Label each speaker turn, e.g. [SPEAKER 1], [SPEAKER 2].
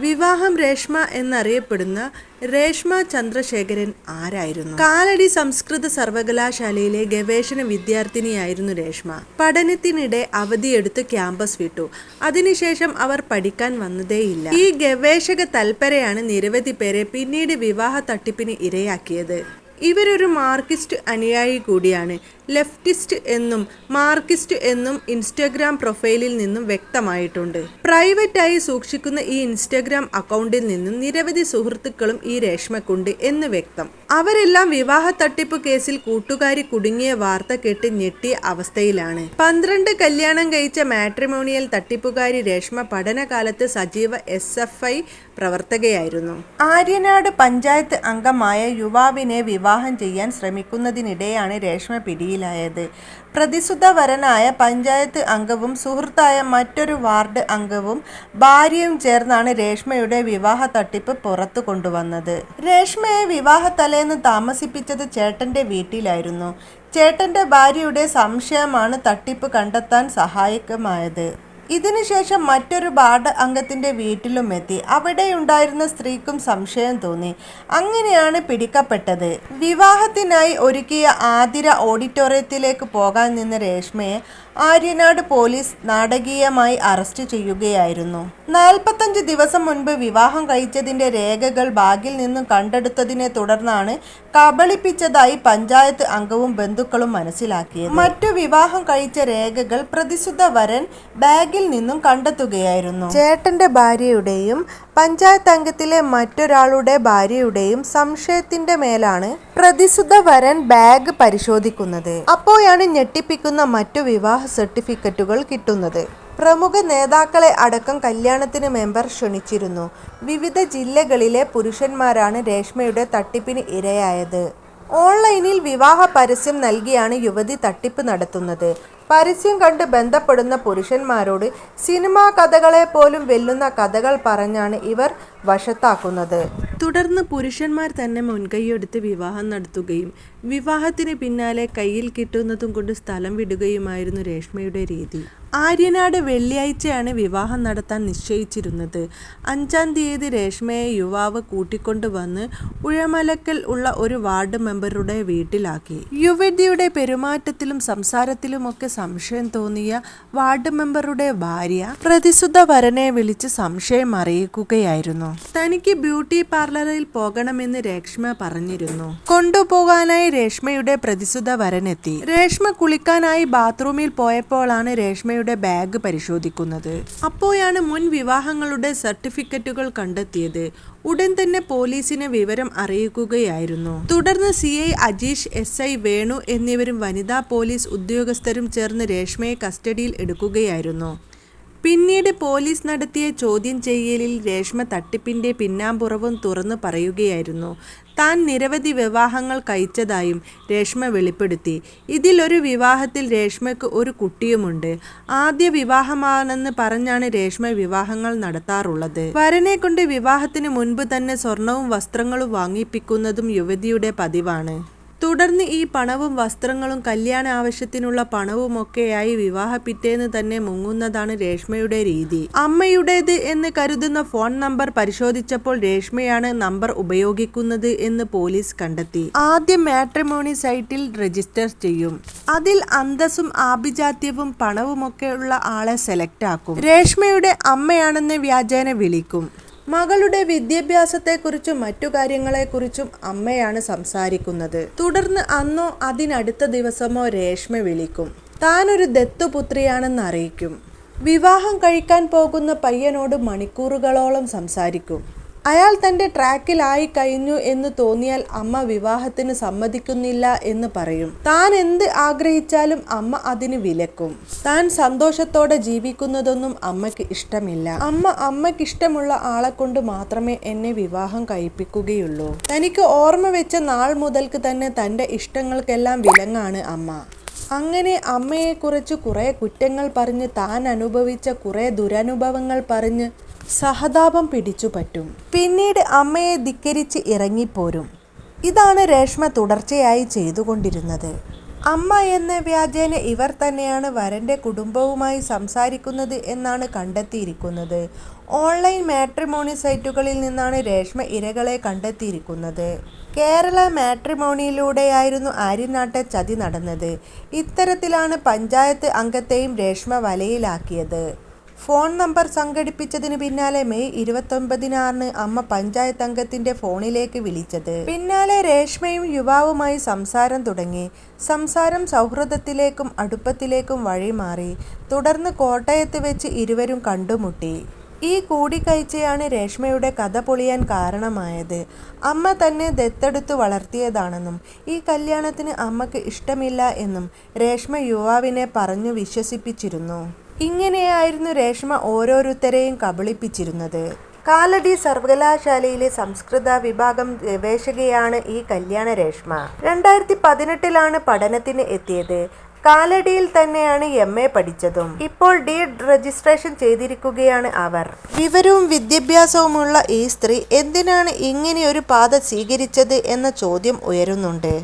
[SPEAKER 1] വിവാഹം രേഷ്മ എന്നറിയപ്പെടുന്ന രേഷ്മ ചന്ദ്രശേഖരൻ ആരായിരുന്നു? കാലടി സംസ്കൃത സർവകലാശാലയിലെ ഗവേഷണ വിദ്യാർത്ഥിനിയായിരുന്നു രേഷ്മ. പഠനത്തിനിടെ അവധിയെടുത്ത് ക്യാമ്പസ് വിട്ടു. അതിനുശേഷം അവർ പഠിക്കാൻ വന്നതേയില്ല. ഈ ഗവേഷക തൽപരയാണ് നിരവധി പേരെ പിന്നീട് വിവാഹ തട്ടിപ്പിന് ഇരയാക്കിയത്. ഇവരൊരു മാർക്സിസ്റ്റ് അനുയായി കൂടിയാണ്. ലെഫ്റ്റിസ്റ്റ് എന്നും മാർക്സിസ്റ്റ് എന്നും ഇൻസ്റ്റഗ്രാം പ്രൊഫൈലിൽ നിന്നും വ്യക്തമായിട്ടുണ്ട്. പ്രൈവറ്റായി സൂക്ഷിക്കുന്ന ഈ ഇൻസ്റ്റഗ്രാം അക്കൗണ്ടിൽ നിന്നും നിരവധി സുഹൃത്തുക്കളും ഈ രേഷ്മയ്ക്കുണ്ട് എന്ന് വ്യക്തം. അവരെല്ലാം വിവാഹ തട്ടിപ്പ് കേസിൽ കൂട്ടുകാരി കുടുങ്ങിയ വാർത്ത കേട്ട് ഞെട്ടിയ അവസ്ഥയിലാണ്. 12 കല്യാണം കഴിച്ച മാട്രിമോണിയൽ തട്ടിപ്പുകാരി രേഷ്മ പഠനകാലത്ത് സജീവ SFI പ്രവർത്തകയായിരുന്നു. ആര്യനാട് പഞ്ചായത്ത് അംഗമായ യുവാവിനെ വിവാഹം ചെയ്യാൻ ശ്രമിക്കുന്നതിനിടെയാണ് രേഷ്മ പിടിയിലായത്. പ്രതിസുതവരനായ പഞ്ചായത്ത് അംഗവും സുഹൃത്തായ മറ്റൊരു വാർഡ് അംഗവും ഭാര്യയും ചേർന്നാണ് രേഷ്മയുടെ വിവാഹ തട്ടിപ്പ് പുറത്തു കൊണ്ടുവന്നത്. രേഷ്മയെ വിവാഹത്തലേന്ന് താമസിപ്പിച്ചത് ചേട്ടന്റെ വീട്ടിലായിരുന്നു. ചേട്ടന്റെ ഭാര്യയുടെ സംശയമാണ് തട്ടിപ്പ് കണ്ടെത്താൻ സഹായകമായത്. ഇതിനുശേഷം മറ്റൊരു വാർഡ് അംഗത്തിന്റെ വീട്ടിലും എത്തി. അവിടെയുണ്ടായിരുന്ന സ്ത്രീക്കും സംശയം തോന്നി. അങ്ങനെയാണ് പിടിക്കപ്പെട്ടത്. വിവാഹത്തിനായി ഒരുക്കിയ ആതിര ഓഡിറ്റോറിയത്തിലേക്ക് പോകാൻ നിന്ന രേഷ്മയെ ആര്യനാട് പോലീസ് നാടകീയമായി അറസ്റ്റ് ചെയ്യുകയായിരുന്നു. 45 ദിവസം മുൻപ് വിവാഹം കഴിച്ചതിന്റെ രേഖകൾ ബാഗിൽ നിന്നും കണ്ടെടുത്തതിനെ തുടർന്നാണ് കബളിപ്പിച്ചതായി പഞ്ചായത്ത് അംഗവും ബന്ധുക്കളും മനസ്സിലാക്കിയത്. മറ്റു വിവാഹം കഴിച്ച രേഖകൾ പ്രതിസുത വരൻ ബാഗിൽ നിന്നും കണ്ടെത്തുകയായിരുന്നു. ചേട്ടന്റെ ഭാര്യയുടെയും പഞ്ചായത്ത് അംഗത്തിലെ മറ്റൊരാളുടെ ഭാര്യയുടെയും സംശയത്തിന്റെ മേലാണ് പ്രതിസുത വരൻ ബാഗ് പരിശോധിക്കുന്നത്. അപ്പോഴാണ് ഞെട്ടിപ്പിക്കുന്ന മറ്റു വിവാഹ സർട്ടിഫിക്കറ്റുകൾ കിട്ടുന്നത്. പ്രമുഖ നേതാക്കളെ അടക്കം കല്യാണത്തിന് മെമ്പർ ക്ഷണിച്ചിരുന്നു. വിവിധ ജില്ലകളിലെ പുരുഷന്മാരാണ് രേഷ്മയുടെ തട്ടിപ്പിന് ഇരയായത്. ഓൺലൈനിൽ വിവാഹ പരസ്യം നൽകിയാണ് യുവതി തട്ടിപ്പ് നടത്തുന്നത്. പരസ്യം കണ്ട് ബന്ധപ്പെടുന്ന പുരുഷന്മാരോട് സിനിമാ കഥകളെ പോലും വെല്ലുന്ന കഥകൾ പറഞ്ഞാണ് ഇവർ വശത്താക്കുന്നത്. തുടർന്ന് പുരുഷന്മാർ തന്നെ മുൻകൈയെടുത്ത് വിവാഹം നടത്തുകയും വിവാഹത്തിന് പിന്നാലെ കയ്യിൽ കിട്ടുന്നതും കൊണ്ട് സ്ഥലം വിടുകയുമായിരുന്നു രേഷ്മയുടെ രീതി. ആര്യനാട് വെള്ളിയാഴ്ചയാണ് വിവാഹം നടത്താൻ നിശ്ചയിച്ചിരുന്നത്. 5-ാം തീയതി രേഷ്മയെ യുവാവ് കൂട്ടിക്കൊണ്ടുവന്ന് ഉഴമലക്കൽ ഉള്ള ഒരു വാർഡ് മെമ്പറുടെ വീട്ടിലാക്കി. യുവതിയുടെ പെരുമാറ്റത്തിലും സംസാരത്തിലുമൊക്കെ സംശയം തോന്നിയ വാർഡ് മെമ്പറുടെ ഭാര്യ പ്രതിസുത വരനെ വിളിച്ച് സംശയം അറിയിക്കുകയായിരുന്നു. തനിക്ക് ബ്യൂട്ടി പാർലറിൽ പോകണമെന്ന് രേഷ്മ പറഞ്ഞിരുന്നു. കൊണ്ടുപോകാനായി രേഷ്മയുടെ പ്രതിസുത വരനെത്തി. രേഷ്മ കുളിക്കാനായി ബാത്റൂമിൽ പോയപ്പോഴാണ് രേഷ്മയുടെ ബാഗ് പരിശോധിക്കുന്നത്. അപ്പോഴാണ് മുൻ വിവാഹങ്ങളുടെ സർട്ടിഫിക്കറ്റുകൾ കണ്ടെത്തിയത്. ഉടൻ തന്നെ പോലീസിനെ വിവരം അറിയിക്കുകയായിരുന്നു. തുടർന്ന് CI അജീഷ്, SI വേണു എന്നിവരും വനിതാ പോലീസ് ഉദ്യോഗസ്ഥരും ചേർന്ന് രേഷ്മയെ കസ്റ്റഡിയിൽ എടുക്കുകയായിരുന്നു. പിന്നീട് പോലീസ് നടത്തിയ ചോദ്യം ചെയ്യലിൽ രേഷ്മ തട്ടിപ്പിന്റെ പിന്നാമ്പുറവും തുറന്നു പറയുകയായിരുന്നു. താൻ നിരവധി വിവാഹങ്ങൾ കഴിച്ചതായും രേഷ്മ വെളിപ്പെടുത്തി. ഇതിലൊരു വിവാഹത്തിൽ രേഷ്മയ്ക്ക് ഒരു കുട്ടിയുമുണ്ട്. ആദ്യ വിവാഹമാണെന്ന് പറഞ്ഞാണ് രേഷ്മ വിവാഹങ്ങൾ നടത്താറുള്ളത്. വരനെ കൊണ്ട് വിവാഹത്തിന് മുൻപ് തന്നെ സ്വർണവും വസ്ത്രങ്ങളും വാങ്ങിപ്പിക്കുന്നതും യുവതിയുടെ പതിവാണ്. തുടർന്ന് ഈ പണവും വസ്ത്രങ്ങളും കല്യാണ ആവശ്യത്തിനുള്ള പണവുമൊക്കെയായി വിവാഹ പിറ്റേന്ന് തന്നെ മുങ്ങുന്നതാണ് രേഷ്മയുടെ രീതി. അമ്മയുടേത് എന്ന് കരുതുന്ന ഫോൺ നമ്പർ പരിശോധിച്ചപ്പോൾ രേഷ്മയാണ് നമ്പർ ഉപയോഗിക്കുന്നത് എന്ന് പോലീസ് കണ്ടെത്തി. ആദ്യം മാട്രിമോണി സൈറ്റിൽ രജിസ്റ്റർ ചെയ്യും. അതിൽ അന്തസ്സും ആഭിജാത്യവും പണവുമൊക്കെ ഉള്ള ആളെ സെലക്ട് ആക്കും. രേഷ്മയുടെ അമ്മയാണെന്ന് വ്യാജേന വിളിക്കും. മകളുടെ വിദ്യാഭ്യാസത്തെക്കുറിച്ചും മറ്റു കാര്യങ്ങളെക്കുറിച്ചും അമ്മയാണ് സംസാരിക്കുന്നത്. തുടർന്ന് അന്നോ അതിനടുത്ത ദിവസമോ രേഷ്മ വിളിക്കും. താനൊരു ദത്തുപുത്രിയാണെന്ന് അറിയിക്കും. വിവാഹം കഴിക്കാൻ പോകുന്ന പയ്യനോട് മണിക്കൂറുകളോളം സംസാരിക്കും. അയാൾ തൻ്റെ ട്രാക്കിലായി കഴിഞ്ഞു എന്ന് തോന്നിയാൽ അമ്മ വിവാഹത്തിന് സമ്മതിക്കുന്നില്ല എന്ന് പറയും. താൻ എന്ത് ആഗ്രഹിച്ചാലും അമ്മ അതിന് വിലക്കും. താൻ സന്തോഷത്തോടെ ജീവിക്കുന്നതൊന്നും അമ്മയ്ക്ക് ഇഷ്ടമില്ല. അമ്മയ്ക്കിഷ്ടമുള്ള ആളെ കൊണ്ട് മാത്രമേ എന്നെ വിവാഹം കഴിപ്പിക്കുകയുള്ളൂ. തനിക്ക് ഓർമ്മ വെച്ച നാൾ മുതൽക്ക് തന്നെ തൻ്റെ ഇഷ്ടങ്ങൾക്കെല്ലാം വിലങ്ങാണ് അമ്മ. അങ്ങനെ അമ്മയെക്കുറിച്ച് കുറേ കുറ്റങ്ങൾ പറഞ്ഞ് താൻ അനുഭവിച്ച കുറേ ദുരനുഭവങ്ങൾ പറഞ്ഞ് സഹതാപം പിടിച്ചു പറ്റും. പിന്നീട് അമ്മയെ ധിക്കരിച്ച് ഇറങ്ങിപ്പോരും. ഇതാണ് രേഷ്മ തുടർച്ചയായി ചെയ്തുകൊണ്ടിരുന്നത്. അമ്മ എന്ന വ്യാജേന ഇവർ തന്നെയാണ് വരന്റെ കുടുംബവുമായി സംസാരിക്കുന്നത് എന്നാണ് കണ്ടെത്തിയിരിക്കുന്നത്. ഓൺലൈൻ മാട്രിമോണി സൈറ്റുകളിൽ നിന്നാണ് രേഷ്മ ഇരകളെ കണ്ടെത്തിയിരിക്കുന്നത്. കേരള മാട്രിമോണിയിലൂടെയായിരുന്നു ആര്യനാട്ടെ ചതി നടന്നത്. ഇത്തരത്തിലാണ് പഞ്ചായത്ത് അംഗത്തെയും രേഷ്മ വലയിലാക്കിയത്. ഫോൺ നമ്പർ സംഘടിപ്പിച്ചതിനു പിന്നാലെ മെയ് 29-നാണ് അമ്മ പഞ്ചായത്ത് അംഗത്തിന്റെ ഫോണിലേക്ക് വിളിച്ചത്. പിന്നാലെ രേഷ്മയും യുവാവുമായി സംസാരം തുടങ്ങി. സംസാരം സൗഹൃദത്തിലേക്കും അടുപ്പത്തിലേക്കും വഴിമാറി. തുടർന്ന് കോട്ടയത്ത് വെച്ച് ഇരുവരും കണ്ടുമുട്ടി. ഈ കൂടിക്കാഴ്ചയാണ് രേഷ്മയുടെ കഥ പൊളിയാൻ കാരണമായത്. അമ്മ തന്നെ ദത്തെടുത്തു വളർത്തിയതാണെന്നും ഈ കല്യാണത്തിന് അമ്മക്ക് ഇഷ്ടമില്ല എന്നും രേഷ്മ യുവാവിനെ പറഞ്ഞു വിശ്വസിപ്പിച്ചിരുന്നു. ഇങ്ങനെയായിരുന്നു രേഷ്മ ഓരോരുത്തരെയും കബളിപ്പിച്ചിരുന്നത്. കാലടി സർവകലാശാലയിലെ സംസ്കൃത വിഭാഗം ഗവേഷകയാണ് ഈ കല്യാണ രേഷ്മ. 2018-ലാണ് പഠനത്തിന് എത്തിയത്. കാലടിയിൽ തന്നെയാണ് MA പഠിച്ചതും. ഇപ്പോൾ ഡീഡ് രജിസ്ട്രേഷൻ ചെയ്തിരിക്കുകയാണ് അവർ. വിവരവും വിദ്യാഭ്യാസവുമുള്ള ഈ സ്ത്രീ എന്തിനാണ് ഇങ്ങനെയൊരു പാത സ്വീകരിച്ചത് എന്ന ചോദ്യം ഉയരുന്നുണ്ട്.